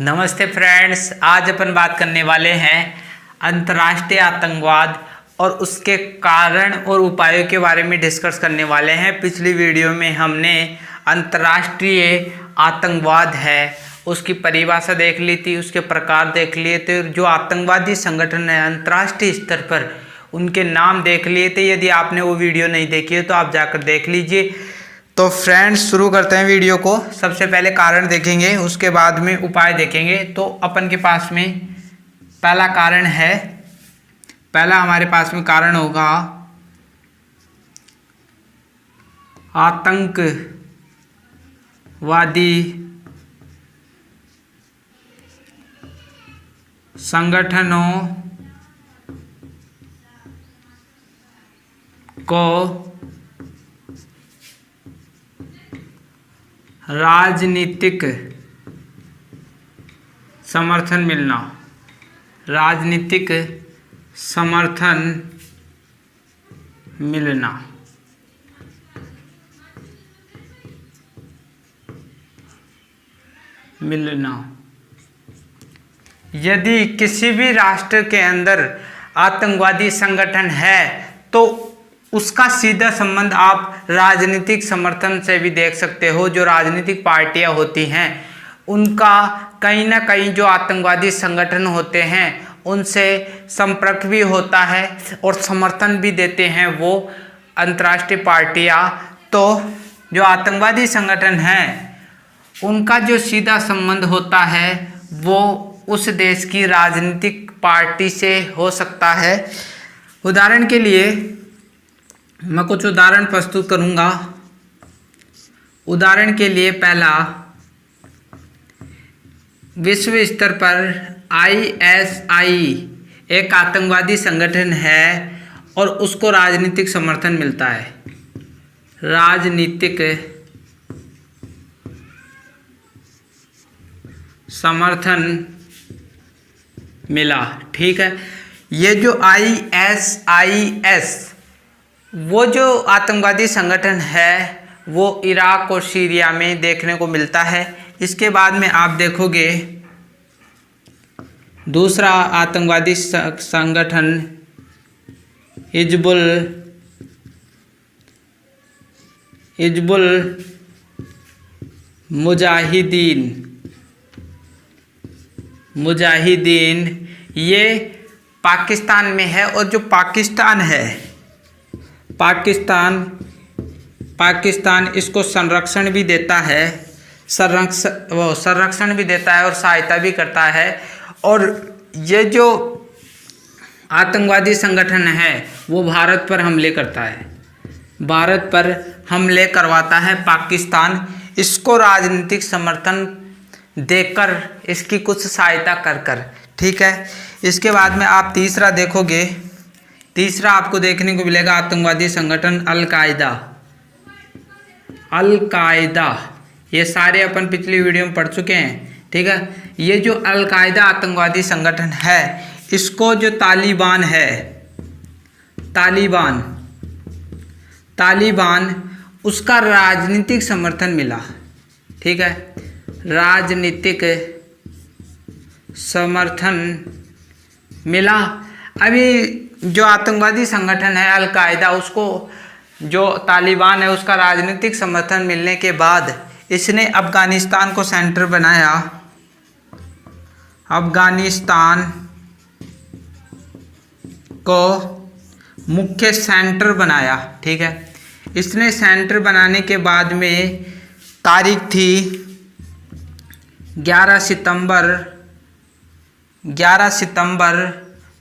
नमस्ते फ्रेंड्स, आज अपन बात करने वाले हैं अंतर्राष्ट्रीय आतंकवाद और उसके कारण और उपायों के बारे में डिस्कस करने वाले हैं। पिछली वीडियो में हमने अंतर्राष्ट्रीय आतंकवाद है उसकी परिभाषा देख ली थी, उसके प्रकार देख लिए थे, जो आतंकवादी संगठन है अंतर्राष्ट्रीय स्तर पर उनके नाम देख लिए थे। यदि आपने वो वीडियो नहीं देखी है तो आप जाकर देख लीजिए। तो फ्रेंड्स शुरू करते हैं वीडियो को। सबसे पहले कारण देखेंगे, उसके बाद में उपाय देखेंगे। तो अपन के पास में पहला कारण है, पहला हमारे पास में कारण होगा आतंकवादी संगठनों को राजनीतिक समर्थन मिलना, राजनीतिक समर्थन मिलना। यदि किसी भी राष्ट्र के अंदर आतंकवादी संगठन है तो उसका सीधा संबंध आप राजनीतिक समर्थन से भी देख सकते हो। जो राजनीतिक पार्टियां होती हैं उनका कहीं ना कहीं जो आतंकवादी संगठन होते हैं उनसे संपर्क भी होता है और समर्थन भी देते हैं वो अंतर्राष्ट्रीय पार्टियां। तो जो आतंकवादी संगठन हैं उनका जो सीधा संबंध होता है वो उस देश की राजनीतिक पार्टी से हो सकता है। उदाहरण के लिए मैं कुछ उदाहरण प्रस्तुत करूंगा। उदाहरण के लिए पहला, विश्व स्तर पर ISI एक आतंकवादी संगठन है और उसको राजनीतिक समर्थन मिलता है, राजनीतिक समर्थन मिला। ठीक है, ये जो ISIS वो जो आतंकवादी संगठन है वो इराक और सीरिया में देखने को मिलता है। इसके बाद में आप देखोगे दूसरा आतंकवादी संगठन हिजबुल मुजाहिदीन, ये पाकिस्तान में है। और जो पाकिस्तान है, पाकिस्तान इसको संरक्षण भी देता है, संरक्षण भी देता है और सहायता भी करता है। और ये जो आतंकवादी संगठन है वो भारत पर हमले करता है, भारत पर हमले करवाता है पाकिस्तान, इसको राजनीतिक समर्थन देकर, इसकी कुछ सहायता कर। ठीक है, इसके बाद में आप तीसरा देखोगे, तीसरा आपको देखने को मिलेगा आतंकवादी संगठन अल-कायदा। ये सारे अपन पिछली वीडियो में पढ़ चुके हैं। ठीक है, ये जो अल-कायदा आतंकवादी संगठन है इसको जो तालिबान उसका राजनीतिक समर्थन मिला। ठीक है, राजनीतिक समर्थन मिला। अभी जो आतंकवादी संगठन है अल-कायदा, उसको जो तालिबान है उसका राजनीतिक समर्थन मिलने के बाद इसने अफगानिस्तान को सेंटर बनाया, अफगानिस्तान को मुख्य सेंटर बनाया। ठीक है, इसने सेंटर बनाने के बाद में तारीख थी 11 सितंबर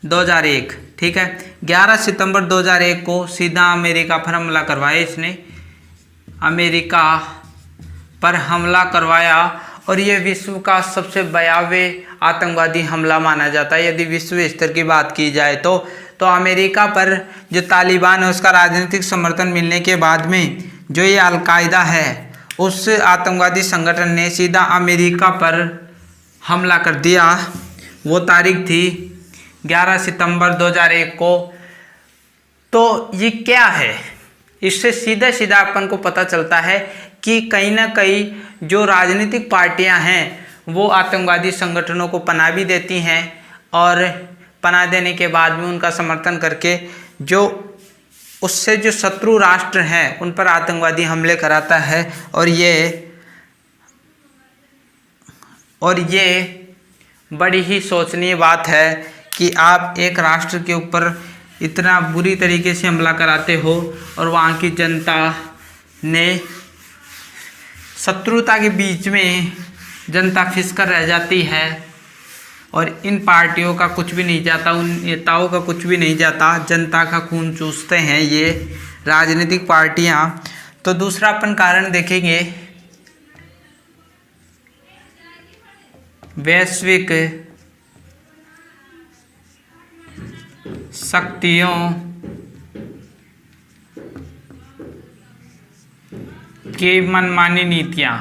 2001। ठीक है, 11 सितंबर 2001 को सीधा अमेरिका पर हमला करवाया इसने, अमेरिका पर हमला करवाया। और ये विश्व का सबसे भयावह आतंकवादी हमला माना जाता है यदि विश्व स्तर की बात की जाए तो अमेरिका पर जो तालिबान है उसका राजनीतिक समर्थन मिलने के बाद में जो ये अल-कायदा है उस आतंकवादी संगठन ने सीधा अमेरिका पर हमला कर दिया। वो तारीख थी 11 सितंबर 2001 को। तो ये क्या है, इससे सीधा सीधा अपन को पता चलता है कि कहीं ना कहीं जो राजनीतिक पार्टियां हैं वो आतंकवादी संगठनों को पनाह भी देती हैं और पनाह देने के बाद भी उनका समर्थन करके जो उससे जो शत्रु राष्ट्र हैं उन पर आतंकवादी हमले कराता है। और ये बड़ी ही सोचनीय बात है कि आप एक राष्ट्र के ऊपर इतना बुरी तरीके से हमला कराते हो और वहाँ की जनता ने शत्रुता के बीच में जनता फिसकर रह जाती है और इन पार्टियों का कुछ भी नहीं जाता, उन नेताओं का कुछ भी नहीं जाता, जनता का खून चूसते हैं ये राजनीतिक पार्टियां। तो दूसरा अपन कारण देखेंगे वैश्विक शक्तियों की मनमानी नीतियां,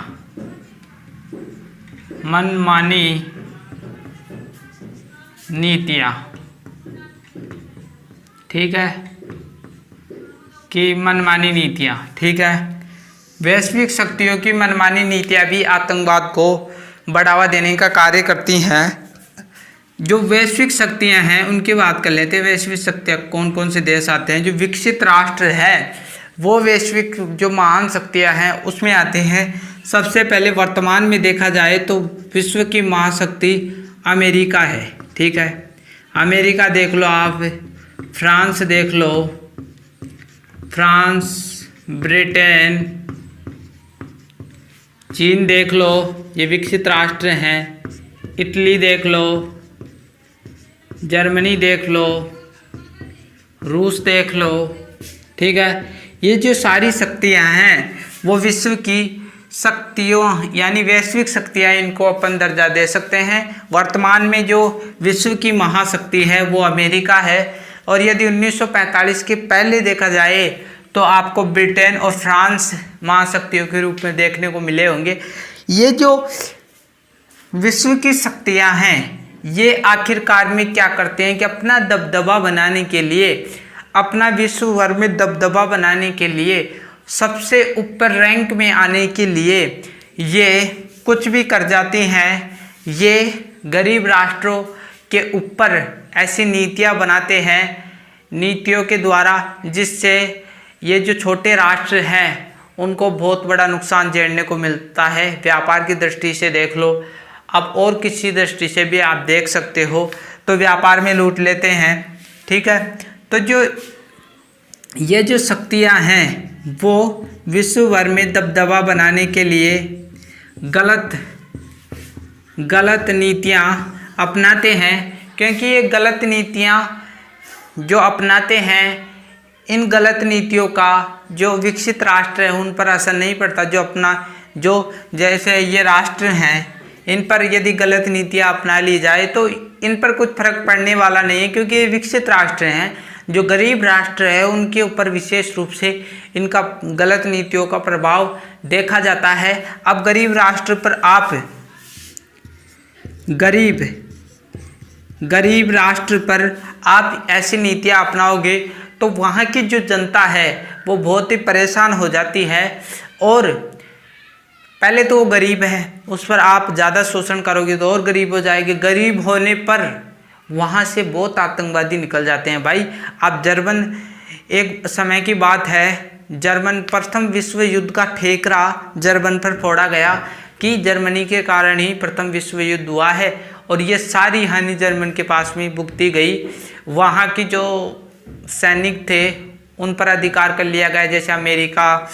ठीक है, कि मनमानी नीतियां, ठीक है। वैश्विक शक्तियों की मनमानी नीतियां भी आतंकवाद को बढ़ावा देने का कार्य करती हैं। जो वैश्विक शक्तियां हैं उनकी बात कर लेते हैं। वैश्विक शक्तियां कौन कौन से देश आते हैं? जो विकसित राष्ट्र है वो वैश्विक जो महान शक्तियां हैं उसमें आते हैं। सबसे पहले वर्तमान में देखा जाए तो विश्व की महाशक्ति अमेरिका है, ठीक है। अमेरिका देख लो आप, फ्रांस देख लो, फ्रांस, ब्रिटेन, चीन देख लो, ये विकसित राष्ट्र हैं। इटली देख लो, जर्मनी देख लो, रूस देख लो, ठीक है। ये जो सारी शक्तियां हैं वो विश्व की शक्तियों यानी वैश्विक शक्तियां, इनको अपन दर्जा दे सकते हैं। वर्तमान में जो विश्व की महाशक्ति है वो अमेरिका है। और यदि 1945 के पहले देखा जाए तो आपको ब्रिटेन और फ्रांस महाशक्तियों के रूप में देखने को मिले होंगे। ये जो विश्व की शक्तियां हैं ये आखिरकार में क्या करते हैं कि अपना दबदबा बनाने के लिए, अपना विश्व भर में दबदबा बनाने के लिए, सबसे ऊपर रैंक में आने के लिए ये कुछ भी कर जाती हैं। ये गरीब राष्ट्रों के ऊपर ऐसी नीतियां बनाते हैं, नीतियों के द्वारा, जिससे ये जो छोटे राष्ट्र हैं उनको बहुत बड़ा नुकसान झेलने को मिलता है। व्यापार की दृष्टि से देख लो, अब और किसी दृष्टि से भी आप देख सकते हो, तो व्यापार में लूट लेते हैं, ठीक है। तो ये जो शक्तियां हैं वो विश्व भर में दबदबा बनाने के लिए गलत नीतियां अपनाते हैं। क्योंकि ये गलत नीतियां जो अपनाते हैं, इन गलत नीतियों का जो विकसित राष्ट्र है उन पर असर नहीं पड़ता। जो जैसे ये राष्ट्र हैं इन पर यदि गलत नीतियां अपना ली जाए तो इन पर कुछ फर्क पड़ने वाला नहीं है, क्योंकि ये विकसित राष्ट्र हैं। जो गरीब राष्ट्र है उनके ऊपर विशेष रूप से इनका गलत नीतियों का प्रभाव देखा जाता है। अब गरीब राष्ट्र पर आप गरीब राष्ट्र पर आप ऐसी नीतियां अपनाओगे तो वहाँ की जो जनता है वो बहुत ही परेशान हो जाती है। और पहले तो वो गरीब है, उस पर आप ज़्यादा शोषण करोगे तो और गरीब हो जाएगी। गरीब होने पर वहाँ से बहुत आतंकवादी निकल जाते हैं भाई। अब जर्मन, एक समय की बात है, जर्मन प्रथम विश्व युद्ध का ठेकरा जर्मन पर फोड़ा गया कि जर्मनी के कारण ही प्रथम विश्व युद्ध हुआ है। और ये सारी हानि जर्मन के पास में भुगती गई। वहाँ की जो सैनिक थे उन पर अधिकार कर लिया गया, जैसे अमेरिका,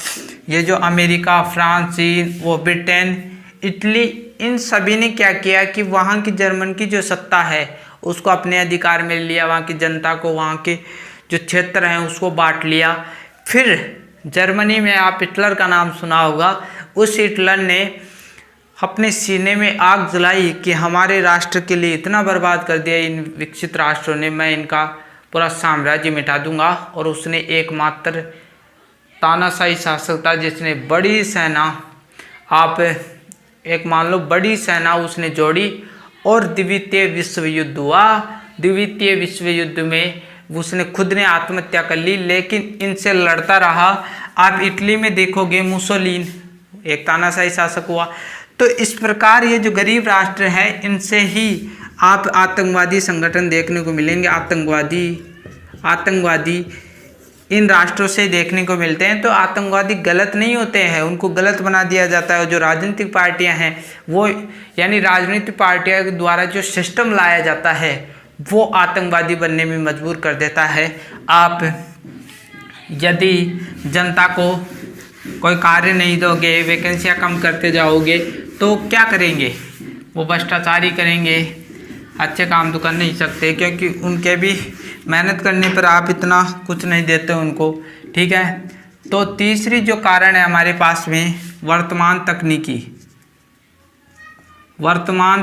ये जो अमेरिका, फ्रांस, चीन, वो ब्रिटेन, इटली, इन सभी ने क्या किया कि वहाँ की जर्मन की जो सत्ता है उसको अपने अधिकार में लिया। वहाँ की जनता को, वहाँ के जो क्षेत्र हैं उसको बांट लिया। फिर जर्मनी में आप हिटलर का नाम सुना होगा। उस हिटलर ने अपने सीने में आग जलाई कि हमारे राष्ट्र के लिए इतना बर्बाद कर दिया इन विकसित राष्ट्रों ने, मैं इनका पूरा साम्राज्य मिटा दूंगा। और उसने एकमात्र तानाशाही शासक था जिसने बड़ी सेना, आप एक मान लो बड़ी सेना उसने जोड़ी और द्वितीय विश्व युद्ध हुआ। द्वितीय विश्व युद्ध में उसने खुद ने आत्महत्या कर ली, लेकिन इनसे लड़ता रहा। आप इटली में देखोगे मुसोलिन एक तानाशाही शासक हुआ। तो इस प्रकार ये जो गरीब राष्ट्र है इनसे ही आप आतंकवादी संगठन देखने को मिलेंगे, आतंकवादी इन राष्ट्रों से देखने को मिलते हैं। तो आतंकवादी गलत नहीं होते हैं, उनको गलत बना दिया जाता है। जो राजनीतिक पार्टियां हैं वो यानी राजनीतिक पार्टियों के द्वारा जो सिस्टम लाया जाता है वो आतंकवादी बनने में मजबूर कर देता है। आप यदि जनता को कोई कार्य नहीं दोगे, वैकेंसियां कम करते जाओगे तो क्या करेंगे? वो भ्रष्टाचारी करेंगे, अच्छे काम तो कर नहीं सकते क्योंकि उनके भी मेहनत करने पर आप इतना कुछ नहीं देते उनको, ठीक है। तो तीसरी जो कारण है हमारे पास में वर्तमान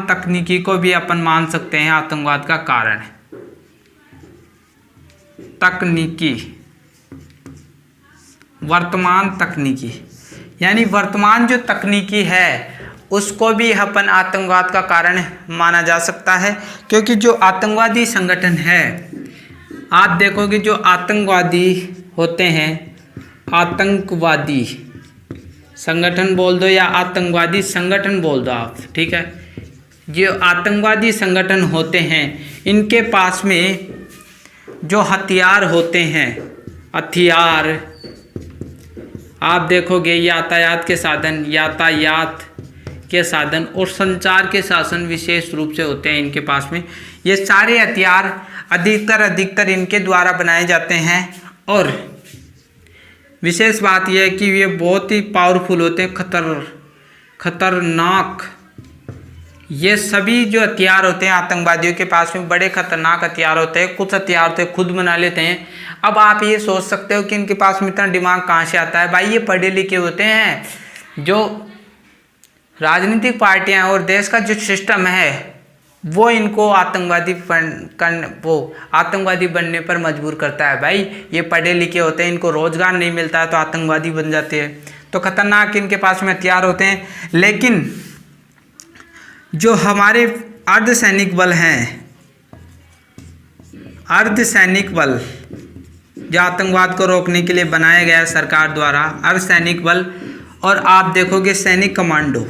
तकनीकी को भी अपन मान सकते हैं आतंकवाद का कारण। वर्तमान तकनीकी यानी वर्तमान जो तकनीकी है उसको भी अपन आतंकवाद का कारण माना जा सकता है, क्योंकि जो आतंकवादी संगठन है, आप देखोगे जो आतंकवादी होते हैं, आतंकवादी संगठन बोल दो या आतंकवादी संगठन बोल दो आप, ठीक है। जो आतंकवादी संगठन होते हैं इनके पास में जो हथियार होते हैं, हथियार आप देखोगे यातायात के साधन और संचार के साधन विशेष रूप से होते हैं इनके पास में। ये सारे हथियार अधिकतर इनके द्वारा बनाए जाते हैं और विशेष बात यह है कि ये बहुत ही पावरफुल होते हैं, खतरनाक। ये सभी जो हथियार होते हैं आतंकवादियों के पास में बड़े खतरनाक हथियार होते हैं। कुछ हथियार तो खुद बना लेते हैं। अब आप ये सोच सकते हो कि इनके पास में इतना दिमाग कहाँ से आता है? भाई ये पढ़े लिखे होते हैं। जो राजनीतिक पार्टियां और देश का जो सिस्टम है वो इनको आतंकवादी बनने पर मजबूर करता है। भाई ये पढ़े लिखे होते हैं, इनको रोजगार नहीं मिलता है तो आतंकवादी बन जाते हैं। तो खतरनाक इनके पास में हथियार होते हैं। लेकिन जो हमारे अर्धसैनिक बल हैं, अर्धसैनिक बल जो आतंकवाद को रोकने के लिए बनाया गया है सरकार द्वारा, अर्धसैनिक बल, और आप देखोगे सैनिक कमांडो,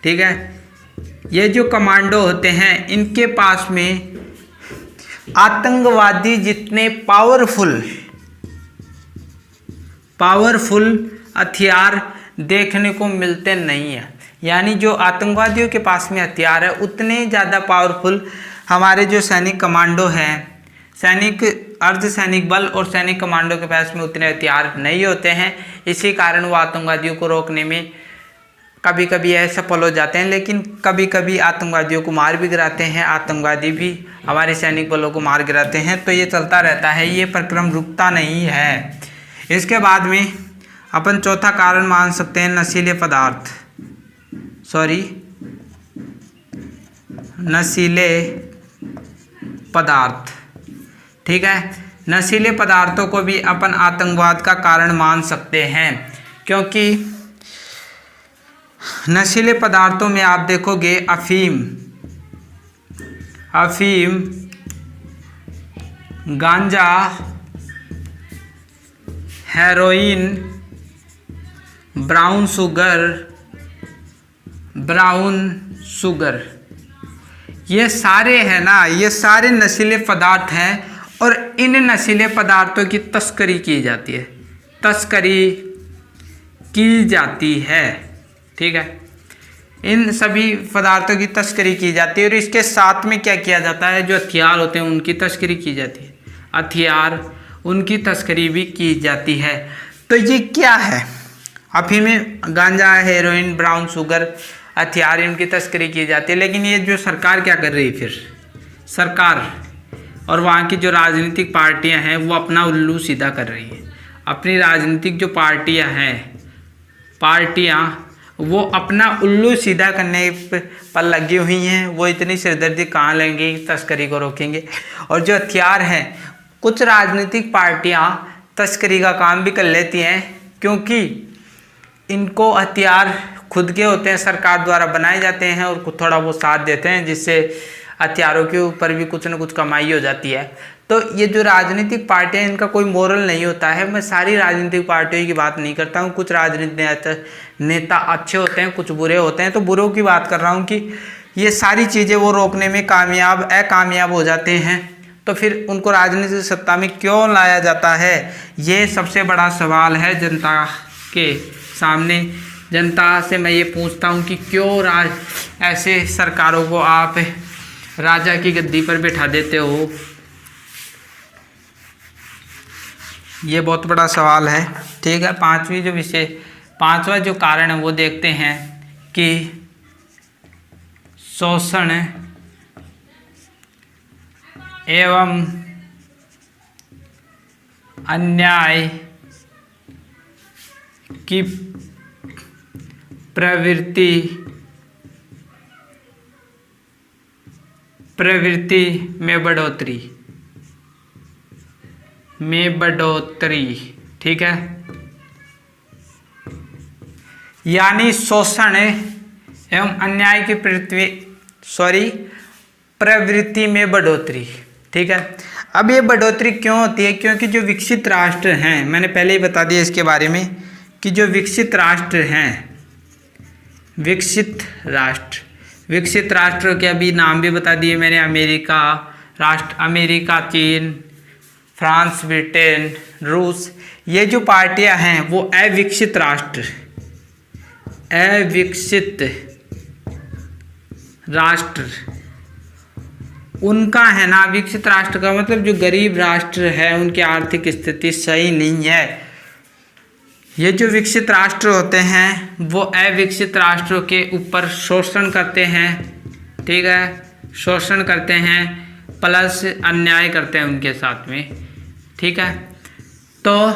ठीक है। ये जो कमांडो होते हैं इनके पास में आतंकवादी जितने पावरफुल हथियार देखने को मिलते नहीं है। यानी जो आतंकवादियों के पास में हथियार है उतने ज़्यादा पावरफुल हमारे जो सैनिक कमांडो हैं, अर्धसैनिक बल और सैनिक कमांडो के पास में उतने हथियार नहीं होते हैं। इसी कारण वो आतंकवादियों को रोकने में कभी कभी असफल हो जाते हैं, लेकिन कभी कभी आतंकवादियों को मार भी गिराते हैं, आतंकवादी भी हमारे सैनिक बलों को मार गिराते हैं। तो ये चलता रहता है, ये प्रक्रम रुकता नहीं है। इसके बाद में अपन चौथा कारण मान सकते हैं नशीले पदार्थ, ठीक है। नशीले पदार्थों को भी अपन आतंकवाद का कारण मान सकते हैं, क्योंकि नशीले पदार्थों में आप देखोगे अफीम, गांजा, हेरोइन, ब्राउन शुगर, ये सारे हैं ना, ये सारे नशीले पदार्थ हैं और इन नशीले पदार्थों की तस्करी की जाती है, ठीक है। इन सभी पदार्थों की तस्करी की जाती है और इसके साथ में क्या किया जाता है, जो हथियार होते हैं उनकी तस्करी की जाती है, हथियार उनकी तस्करी भी की जाती है। तो ये क्या है? अफीम में गांजा, हेरोइन, ब्राउन शुगर, हथियार, इनकी तस्करी की जाती है। लेकिन ये जो सरकार क्या कर रही है, फिर सरकार और वहाँ की जो राजनीतिक पार्टियाँ हैं वो अपना उल्लू सीधा कर रही है। अपनी राजनीतिक जो पार्टियाँ वो अपना उल्लू सीधा करने पर लगी हुई हैं। वो इतनी सिरदर्दी कहाँ लेंगी, तस्करी को रोकेंगे। और जो हथियार हैं, कुछ राजनीतिक पार्टियाँ तस्करी का काम भी कर लेती हैं, क्योंकि इनको हथियार खुद के होते हैं, सरकार द्वारा बनाए जाते हैं और थोड़ा वो साथ देते हैं, जिससे हथियारों के ऊपर भी कुछ ना कुछ कमाई हो जाती है। तो ये जो राजनीतिक पार्टियां, इनका कोई मोरल नहीं होता है। मैं सारी राजनीतिक पार्टियों की बात नहीं करता हूँ, कुछ राजनीतिक नेता अच्छे होते हैं, कुछ बुरे होते हैं। तो बुरों की बात कर रहा हूँ कि ये सारी चीज़ें वो रोकने में अकामयाब हो जाते हैं, तो फिर उनको राजनीतिक सत्ता में क्यों लाया जाता है, ये सबसे बड़ा सवाल है जनता के सामने। जनता से मैं ये पूछता हूँ कि क्यों ऐसे सरकारों को आप राजा की गद्दी पर बैठा देते हो, ये बहुत बड़ा सवाल है। ठीक है, पांचवा जो कारण है वो देखते हैं कि शोषण एवं अन्याय की प्रवृत्ति में बढ़ोतरी। ठीक है, यानी शोषण एवं अन्याय की प्रवृत्ति में बढ़ोतरी। ठीक है, अब ये बढ़ोतरी क्यों होती है? क्योंकि जो विकसित राष्ट्र हैं, मैंने पहले ही बता दिया इसके बारे में कि जो विकसित राष्ट्र हैं, विकसित राष्ट्र के अभी नाम भी बता दिए मैंने। अमेरिका, चीन, फ्रांस, ब्रिटेन, रूस, ये जो पार्टियां हैं वो अविकसित राष्ट्र उनका है ना। विकसित राष्ट्र का मतलब जो गरीब राष्ट्र है उनकी आर्थिक स्थिति सही नहीं है। ये जो विकसित राष्ट्र होते हैं वो अविकसित राष्ट्रों के ऊपर शोषण करते हैं। ठीक है, शोषण करते हैं प्लस अन्याय करते हैं उनके साथ में। ठीक है, तो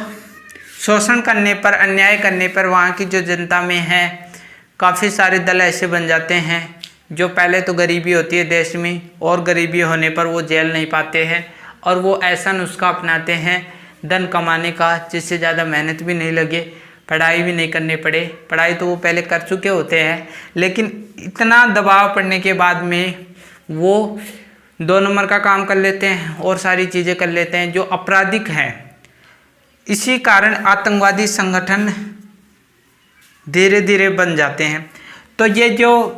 शोषण करने पर, अन्याय करने पर वहाँ की जो जनता में है काफ़ी सारे दल ऐसे बन जाते हैं जो पहले तो गरीबी होती है देश में, और गरीबी होने पर वो झेल नहीं पाते हैं और वो ऐसा नुस्खा अपनाते हैं धन कमाने का जिससे ज़्यादा मेहनत भी नहीं लगे, पढ़ाई भी नहीं करनी पड़े। पढ़ाई तो वो पहले कर चुके होते हैं, लेकिन इतना दबाव पड़ने के बाद में वो 2 नंबर का काम कर लेते हैं और सारी चीज़ें कर लेते हैं जो आपराधिक हैं। इसी कारण आतंकवादी संगठन धीरे धीरे बन जाते हैं। तो ये जो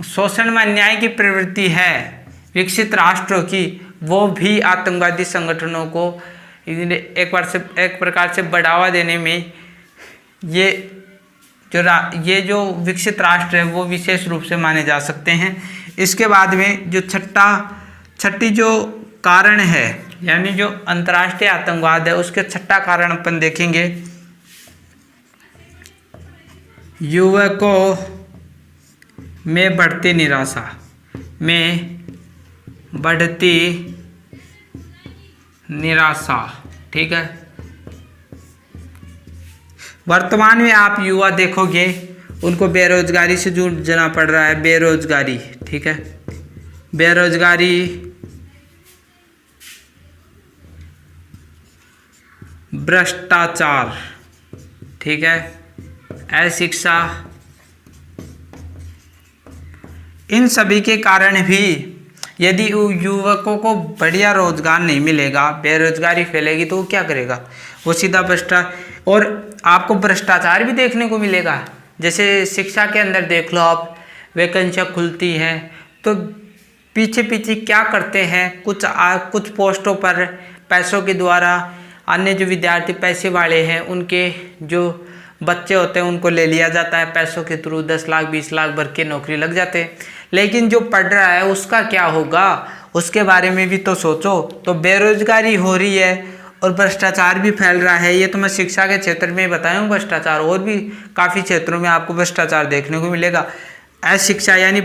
शोषण में अन्याय की प्रवृत्ति है विकसित राष्ट्रों की, वो भी आतंकवादी संगठनों को एक प्रकार से बढ़ावा देने में ये जो विकसित राष्ट्र है वो विशेष रूप से माने जा सकते हैं। इसके बाद में जो छठी जो कारण है, यानी जो अंतर्राष्ट्रीय आतंकवाद है, उसके छठा कारण अपन देखेंगे, युवकों में बढ़ती निराशा। ठीक है, वर्तमान में आप युवा देखोगे उनको बेरोजगारी से जूझना पड़ रहा है। बेरोजगारी, ठीक है, बेरोजगारी, भ्रष्टाचार, ठीक है, अशिक्षा, इन सभी के कारण भी यदि युवकों को बढ़िया रोजगार नहीं मिलेगा, बेरोजगारी फैलेगी, तो वो क्या करेगा? वो सीधा और आपको भ्रष्टाचार भी देखने को मिलेगा। जैसे शिक्षा के अंदर देख लो आप, वैकेंसियाँ खुलती हैं तो पीछे पीछे क्या करते हैं, कुछ पोस्टों पर पैसों के द्वारा अन्य जो विद्यार्थी पैसे वाले हैं उनके जो बच्चे होते हैं उनको ले लिया जाता है पैसों के थ्रू। 10 लाख 20 लाख भर के नौकरी लग जाते हैं। लेकिन जो पढ़ रहा है उसका क्या होगा, उसके बारे में भी तो सोचो। तो बेरोजगारी हो रही है और भ्रष्टाचार भी फैल रहा है। ये तो मैं शिक्षा के क्षेत्र में बताया हूँ भ्रष्टाचार, और भी काफ़ी क्षेत्रों में आपको भ्रष्टाचार देखने को मिलेगा। अशिक्षा, यानी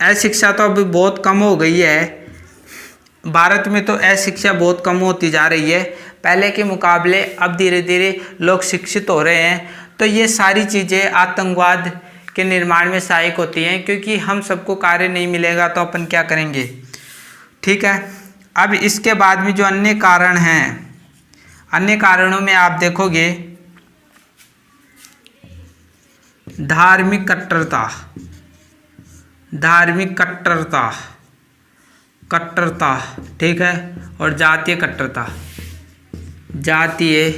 अशिक्षा तो अभी बहुत कम हो गई है भारत में, तो अशिक्षा बहुत कम होती जा रही है पहले के मुकाबले। अब धीरे धीरे लोग शिक्षित हो रहे हैं। तो ये सारी चीज़ें आतंकवाद के निर्माण में सहायक होती हैं, क्योंकि हम सबको कार्य नहीं मिलेगा तो अपन क्या करेंगे। ठीक है, अब इसके बाद में जो अन्य कारण हैं, अन्य कारणों में आप देखोगे धार्मिक कट्टरता, कट्टरता, ठीक है, और जातीय कट्टरता, जातीय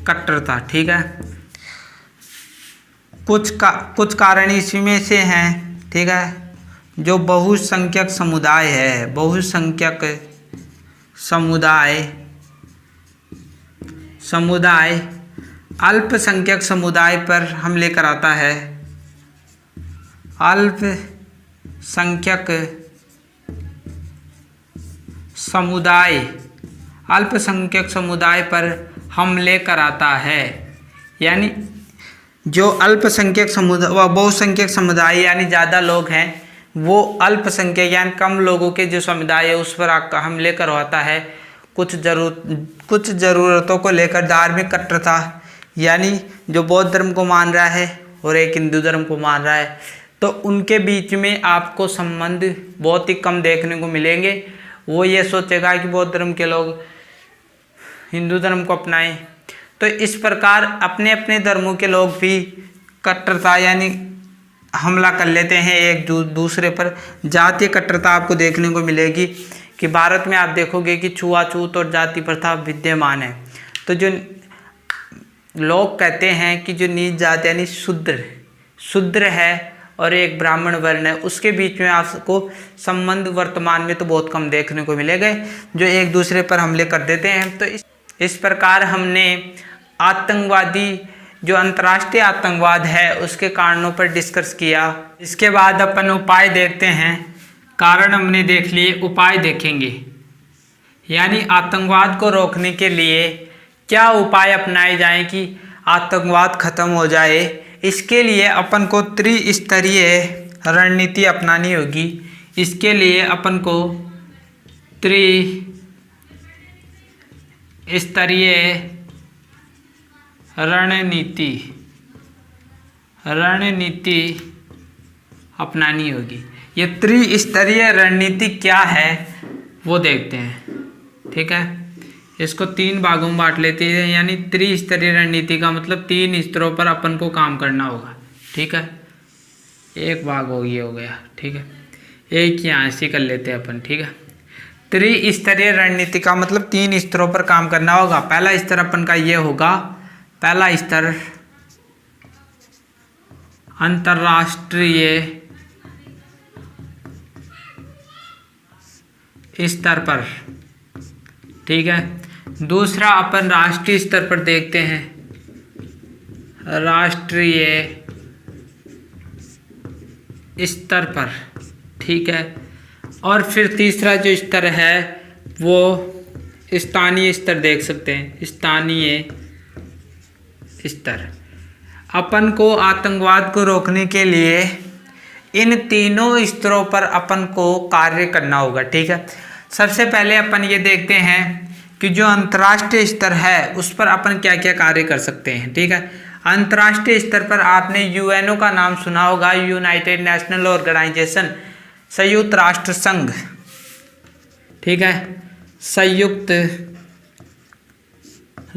कट्टरता, ठीक है। कुछ कारण इसमें से हैं, ठीक है। जो बहुसंख्यक समुदाय है, बहुसंख्यक समुदाय अल्पसंख्यक समुदाय पर हमले कराता है, अल्पसंख्यक समुदाय पर हमले कराता है। यानी जो अल्पसंख्यक समुदाय व बहुसंख्यक समुदाय यानी ज़्यादा लोग हैं, वो अल्पसंख्यक यानी कम लोगों के जो समुदाय है उस पर हमले करवाता है। कुछ ज़रूरतों को लेकर धार्मिक कट्टरता, यानी जो बौद्ध धर्म को मान रहा है और एक हिंदू धर्म को मान रहा है, तो उनके बीच में आपको संबंध बहुत ही कम देखने को मिलेंगे। वो ये सोचेगा कि बौद्ध धर्म के लोग हिंदू धर्म को अपनाएं। तो इस प्रकार अपने अपने धर्मों के लोग भी कट्टरता यानी हमला कर लेते हैं एक दूसरे पर। जातीय कट्टरता आपको देखने को मिलेगी कि भारत में आप देखोगे कि छुआछूत और जाति प्रथा विद्यमान है। तो जो लोग कहते हैं कि जो नीच जाति यानी शूद्र है और एक ब्राह्मण वर्ण है, उसके बीच में आपको संबंध वर्तमान में तो बहुत कम देखने को मिलेगा, जो एक दूसरे पर हमले कर देते हैं। तो इस प्रकार हमने आतंकवादी जो अंतर्राष्ट्रीय आतंकवाद है उसके कारणों पर डिस्कस किया। इसके बाद अपन उपाय देखते हैं। कारण हमने देख लिए, उपाय देखेंगे। यानी आतंकवाद को रोकने के लिए क्या उपाय अपनाए जाएं कि आतंकवाद खत्म हो जाए। इसके लिए अपन को त्रिस्तरीय रणनीति अपनानी होगी। इसके लिए अपन को त्रिस्तरीय रणनीति अपनानी होगी। ये त्रिस्तरीय रणनीति क्या है वो देखते हैं, ठीक है। इसको 3 भागों में बांट लेते हैं। यानी त्रिस्तरीय रणनीति का मतलब 3 स्तरों पर अपन को काम करना होगा, ठीक है। एक भाग हो गया, ठीक है। एक यहाँ से कर लेते हैं अपन, ठीक है। त्रिस्तरीय रणनीति का मतलब 3 स्तरों पर काम करना होगा। पहला स्तर अपन का ये होगा, पहला स्तर अंतर्राष्ट्रीय स्तर पर, ठीक है। दूसरा अपन राष्ट्रीय स्तर पर देखते हैं, राष्ट्रीय स्तर पर, ठीक है। और फिर तीसरा जो स्तर है वो स्थानीय स्तर देख सकते हैं, स्थानीय स्तर। अपन को आतंकवाद को रोकने के लिए इन तीनों स्तरों पर अपन को कार्य करना होगा, ठीक है। सबसे पहले अपन ये देखते हैं कि जो अंतर्राष्ट्रीय स्तर है उस पर अपन क्या क्या कार्य कर सकते हैं, ठीक है। अंतर्राष्ट्रीय स्तर पर आपने यूएनओ का नाम सुना होगा, यूनाइटेड नेशनल ऑर्गेनाइजेशन, संयुक्त राष्ट्र संघ, ठीक है, संयुक्त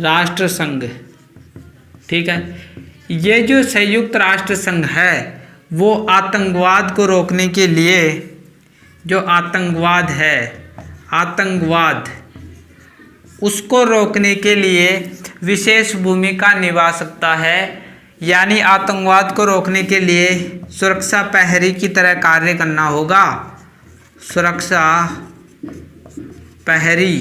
राष्ट्र संघ, ठीक है। ये जो संयुक्त राष्ट्र संघ है वो आतंकवाद को रोकने के लिए, जो आतंकवाद है, आतंकवाद उसको रोकने के लिए विशेष भूमिका निभा सकता है। यानी आतंकवाद को रोकने के लिए सुरक्षा प्रहरी की तरह कार्य करना होगा। सुरक्षा प्रहरी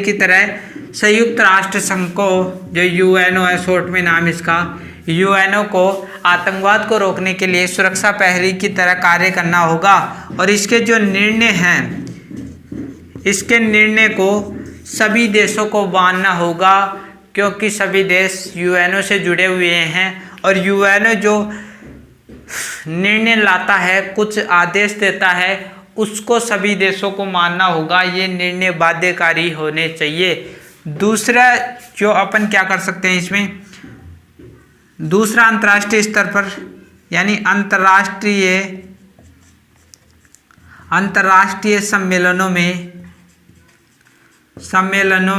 की तरह संयुक्त राष्ट्र संघ को, जो यूएनओ है शॉर्ट में नाम इसका, यूएनओ को आतंकवाद को रोकने के लिए सुरक्षा प्रहरी की तरह कार्य करना होगा। और इसके जो निर्णय हैं, इसके निर्णय को सभी देशों को मानना होगा, क्योंकि सभी देश यूएनओ से जुड़े हुए हैं। और यूएनओ जो निर्णय लाता है, कुछ आदेश देता है, उसको सभी देशों को मानना होगा। ये निर्णय बाध्यकारी होने चाहिए। दूसरा जो अपन क्या कर सकते हैं इसमें, दूसरा अंतर्राष्ट्रीय स्तर पर, यानी अंतर्राष्ट्रीय सम्मेलनों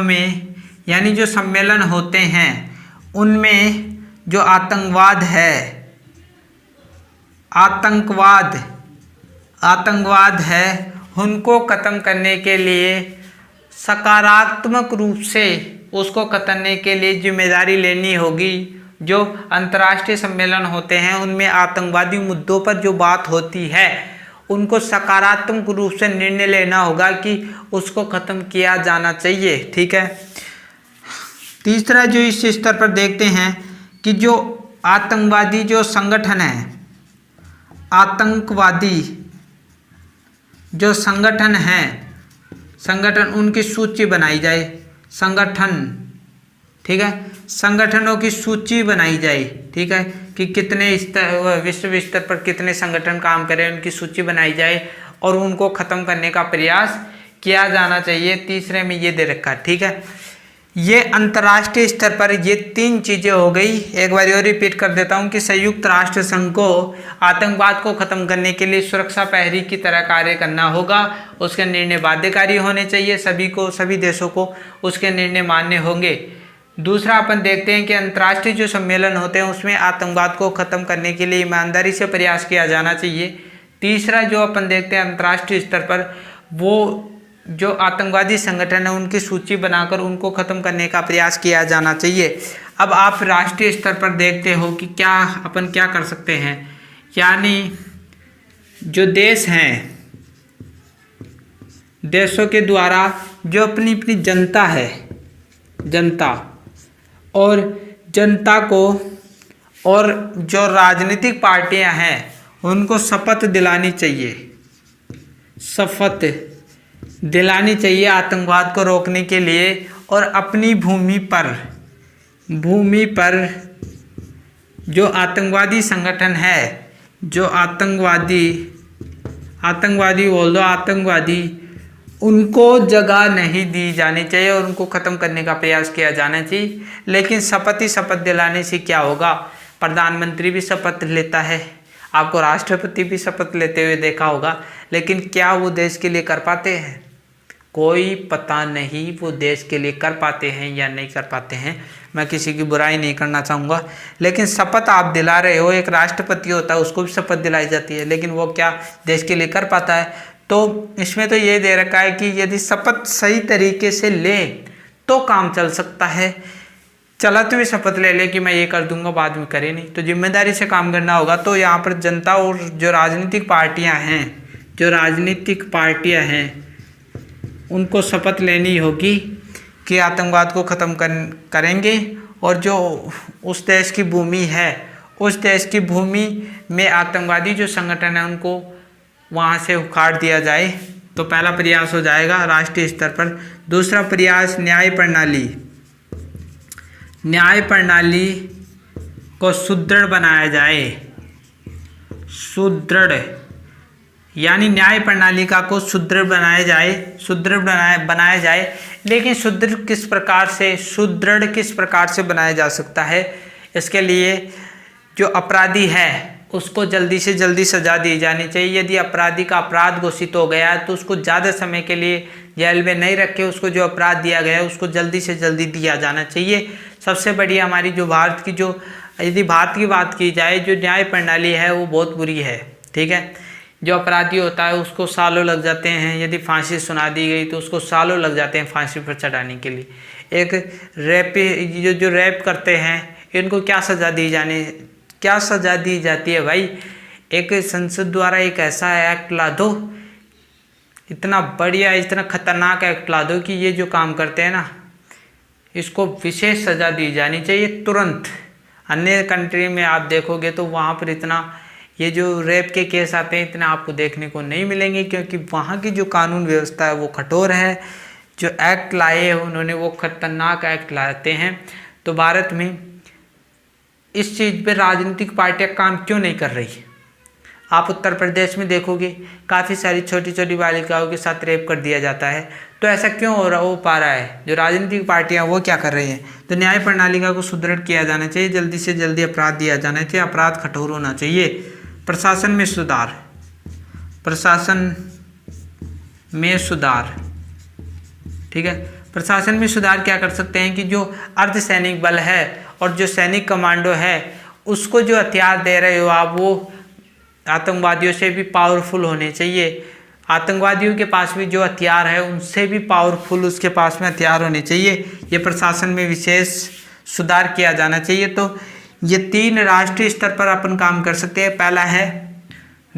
में, यानी जो सम्मेलन होते हैं उनमें जो आतंकवाद है, आतंकवाद है उनको ख़त्म करने के लिए सकारात्मक रूप से उसको करने के लिए जिम्मेदारी लेनी होगी। जो अंतर्राष्ट्रीय सम्मेलन होते हैं उनमें आतंकवादी मुद्दों पर जो बात होती है उनको सकारात्मक रूप से निर्णय लेना होगा कि उसको ख़त्म किया जाना चाहिए। ठीक है। तीसरा जो इस स्तर पर देखते हैं कि जो आतंकवादी जो संगठन है, आतंकवादी जो संगठन है, संगठन उनकी सूची बनाई जाए। संगठन, ठीक है, संगठनों की सूची बनाई जाए। ठीक है, कि कितने स्तर, विश्व स्तर पर कितने संगठन काम करें उनकी सूची बनाई जाए और उनको ख़त्म करने का प्रयास किया जाना चाहिए। तीसरे में ये दे रखा है। ठीक है, ये अंतर्राष्ट्रीय स्तर पर ये 3 चीज़ें हो गई। एक बार और रिपीट कर देता हूँ कि संयुक्त राष्ट्र संघ को आतंकवाद को ख़त्म करने के लिए सुरक्षा प्रहरी की तरह कार्य करना होगा। उसके निर्णय बाध्यकारी होने चाहिए, सभी देशों को उसके निर्णय मान्य होंगे। दूसरा अपन देखते हैं कि अंतर्राष्ट्रीय जो सम्मेलन होते हैं उसमें आतंकवाद को ख़त्म करने के लिए ईमानदारी से प्रयास किया जाना चाहिए। तीसरा जो अपन देखते हैं अंतर्राष्ट्रीय स्तर पर वो जो आतंकवादी संगठन है उनकी सूची बनाकर उनको ख़त्म करने का प्रयास किया जाना चाहिए। अब आप राष्ट्रीय स्तर पर देखते हो कि अपन क्या कर सकते हैं, यानी जो देश हैं, देशों के द्वारा जो अपनी अपनी जनता है, जनता और जनता को और जो राजनीतिक पार्टियां हैं उनको शपथ दिलानी चाहिए, शपथ दिलानी चाहिए आतंकवाद को रोकने के लिए और अपनी भूमि पर जो आतंकवादी संगठन है, जो आतंकवादी बोल दो, आतंकवादी, उनको जगह नहीं दी जानी चाहिए और उनको ख़त्म करने का प्रयास किया जाना चाहिए। लेकिन शपथ दिलाने से क्या होगा? प्रधानमंत्री भी शपथ लेता है, आपको राष्ट्रपति भी शपथ लेते हुए देखा होगा, लेकिन क्या वो देश के लिए कर पाते हैं? कोई पता नहीं वो देश के लिए कर पाते हैं या नहीं कर पाते हैं। मैं किसी की बुराई नहीं करना चाहूँगा, लेकिन शपथ आप दिला रहे हो, एक राष्ट्रपति होता है उसको भी शपथ दिलाई जाती है, लेकिन वो क्या देश के लिए कर पाता है? तो इसमें तो ये दे रखा है कि यदि शपथ सही तरीके से ले तो काम चल सकता है। चला तो भी शपथ ले ले कि मैं ये कर दूंगा, बाद में करे नहीं, तो जिम्मेदारी से काम करना होगा। तो यहाँ पर जनता और जो राजनीतिक पार्टियाँ हैं उनको शपथ लेनी होगी कि आतंकवाद को ख़त्म करेंगे और जो उस देश की भूमि है, उस देश की भूमि में आतंकवादी जो संगठन है उनको वहाँ से उखाड़ दिया जाए। तो पहला प्रयास हो जाएगा राष्ट्रीय स्तर पर। दूसरा प्रयास न्याय प्रणाली को सुदृढ़ बनाया जाए। सुदृढ़ यानी न्याय प्रणालिका को सुदृढ़ बनाया जाए। लेकिन सुदृढ़ किस प्रकार से बनाया जा सकता है? इसके लिए जो अपराधी है उसको जल्दी से जल्दी सजा दी जानी चाहिए। यदि अपराधी का अपराध घोषित हो गया है तो उसको ज़्यादा समय के लिए जेल में नहीं रखे, उसको जो अपराध दिया गया है उसको जल्दी से जल्दी दिया जाना चाहिए। सबसे बड़ी हमारी जो यदि भारत की बात की जाए, जो न्याय प्रणाली है वो बहुत बुरी है। ठीक है, जो अपराधी होता है उसको सालों लग जाते हैं, यदि फांसी सुना दी गई तो उसको सालों लग जाते हैं फांसी पर चढ़ाने के लिए। एक जो रैप करते हैं इनको क्या सज़ा दी जाती है भाई? एक संसद द्वारा एक ऐसा एक्ट ला दो, इतना बढ़िया, इतना खतरनाक एक्ट ला दो कि ये जो काम करते हैं ना इसको विशेष सज़ा दी जानी चाहिए तुरंत। अन्य कंट्री में आप देखोगे तो वहाँ पर इतना ये जो रेप के केस आते हैं इतना आपको देखने को नहीं मिलेंगे, क्योंकि वहाँ की जो कानून व्यवस्था है वो कठोर है। जो एक्ट लाए हैं उन्होंने वो खतरनाक एक्ट लाते हैं। तो भारत में इस चीज़ पे राजनीतिक पार्टियाँ काम क्यों नहीं कर रही? आप उत्तर प्रदेश में देखोगे काफ़ी सारी छोटी छोटी बालिकाओं के साथ रेप कर दिया जाता है। तो ऐसा क्यों हो पा रहा है? जो राजनीतिक पार्टियां वो क्या कर रही हैं? तो न्याय प्रणालिका को सुदृढ़ किया जाना चाहिए, जल्दी से जल्दी अपराध दिया जाना चाहिए, अपराध कठोर होना चाहिए। प्रशासन में सुधार, ठीक है। प्रशासन में सुधार क्या कर सकते हैं कि जो अर्धसैनिक बल है और जो सैनिक कमांडो है उसको जो हथियार दे रहे हो आप, वो आतंकवादियों से भी पावरफुल होने चाहिए। आतंकवादियों के पास भी जो हथियार है उनसे भी पावरफुल उसके पास में हथियार होने चाहिए। ये प्रशासन में विशेष सुधार किया जाना चाहिए। तो ये 3 राष्ट्रीय स्तर पर अपन काम कर सकते हैं। पहला है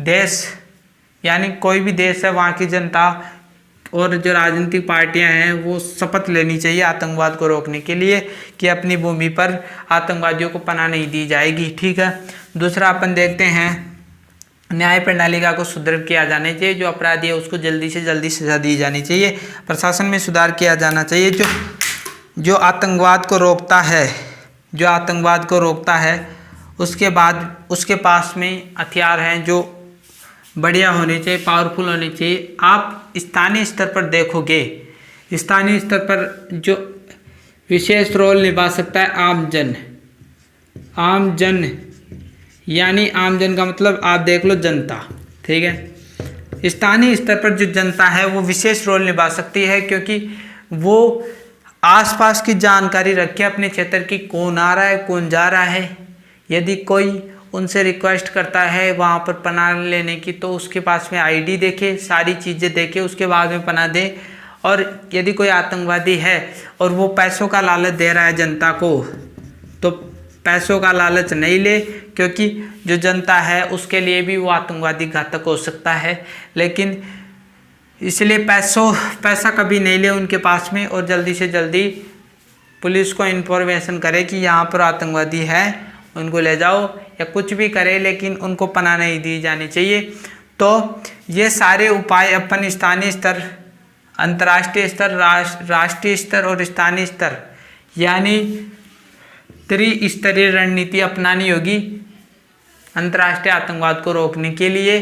देश, यानी कोई भी देश है वहाँ की जनता और जो राजनीतिक पार्टियां हैं वो शपथ लेनी चाहिए आतंकवाद को रोकने के लिए कि अपनी भूमि पर आतंकवादियों को पनाह नहीं दी जाएगी। ठीक है। दूसरा अपन देखते हैं न्याय प्रणालिका को सुदृढ़ किया जाना चाहिए। जो अपराधी है उसको जल्दी से जल्दी सजा दी जानी चाहिए। प्रशासन में सुधार किया जाना चाहिए। जो आतंकवाद को रोकता है, जो आतंकवाद को रोकता है उसके बाद उसके पास में हथियार हैं जो बढ़िया होने चाहिए, पावरफुल होने चाहिए। आप स्थानीय स्तर पर देखोगे, स्थानीय स्तर पर जो विशेष रोल निभा सकता है आमजन। आमजन यानी आमजन का मतलब आप देख लो जनता। ठीक है। स्थानीय स्तर पर जो जनता है वो विशेष रोल निभा सकती है, क्योंकि वो आसपास की जानकारी रखे अपने क्षेत्र की, कौन आ रहा है कौन जा रहा है। यदि कोई उनसे रिक्वेस्ट करता है वहाँ पर पनाह लेने की तो उसके पास में आईडी देखे, सारी चीज़ें देखे, उसके बाद में पनाह दे। और यदि कोई आतंकवादी है और वो पैसों का लालच दे रहा है जनता को, तो पैसों का लालच नहीं ले, क्योंकि जो जनता है उसके लिए भी वो आतंकवादी घातक हो सकता है। लेकिन इसलिए पैसा कभी नहीं ले उनके पास में, और जल्दी से जल्दी पुलिस को इन्फॉर्मेशन करे कि यहाँ पर आतंकवादी है, उनको ले जाओ, या कुछ भी करे लेकिन उनको पनाह नहीं दी जानी चाहिए। तो ये सारे उपाय अपन स्थानीय स्तर, अंतर्राष्ट्रीय स्तर, राष्ट्रीय स्तर और स्थानीय स्तर यानी त्रिस्तरीय रणनीति अपनानी होगी अंतर्राष्ट्रीय आतंकवाद को रोकने के लिए।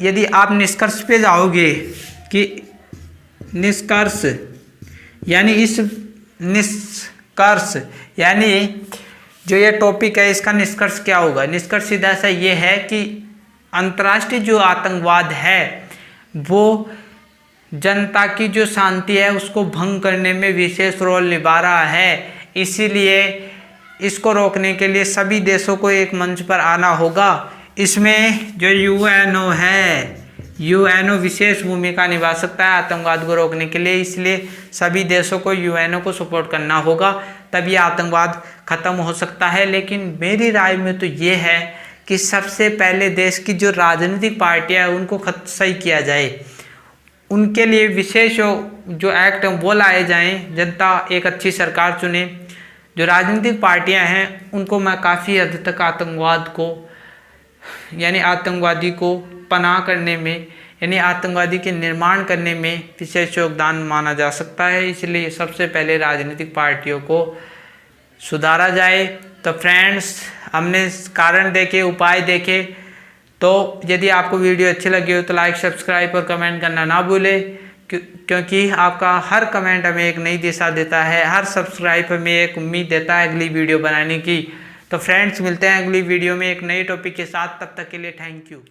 यदि आप निष्कर्ष पे जाओगे कि निष्कर्ष यानी जो ये टॉपिक है इसका निष्कर्ष क्या होगा, निष्कर्ष सीधा सा ये है कि अंतर्राष्ट्रीय जो आतंकवाद है वो जनता की जो शांति है उसको भंग करने में विशेष रोल निभा रहा है। इसीलिए इसको रोकने के लिए सभी देशों को एक मंच पर आना होगा। इसमें जो यूएनओ है, यूएनओ विशेष भूमिका निभा सकता है आतंकवाद को रोकने के लिए। इसलिए सभी देशों को यूएनओ को सपोर्ट करना होगा, तभी आतंकवाद खत्म हो सकता है। लेकिन मेरी राय में तो ये है कि सबसे पहले देश की जो राजनीतिक पार्टियां हैं उनको सही किया जाए, उनके लिए विशेष जो एक्ट वो लाए जाएं, जनता एक अच्छी सरकार चुने। जो राजनीतिक पार्टियां हैं उनको मैं काफ़ी हद तक आतंकवाद को यानी आतंकवादी को पनाह करने में यानी आतंकवादी के निर्माण करने में विशेष योगदान माना जा सकता है। इसलिए सबसे पहले राजनीतिक पार्टियों को सुधारा जाए। तो फ्रेंड्स, हमने कारण देखे, उपाय देखे। तो यदि आपको वीडियो अच्छी लगी हो तो लाइक, सब्सक्राइब और कमेंट करना ना भूलें, क्योंकि आपका हर कमेंट हमें एक नई दिशा देता है, हर सब्सक्राइब हमें एक उम्मीद देता है अगली वीडियो बनाने की। तो फ्रेंड्स, मिलते हैं अगली वीडियो में एक नई टॉपिक के साथ। तब तक के लिए थैंक यू।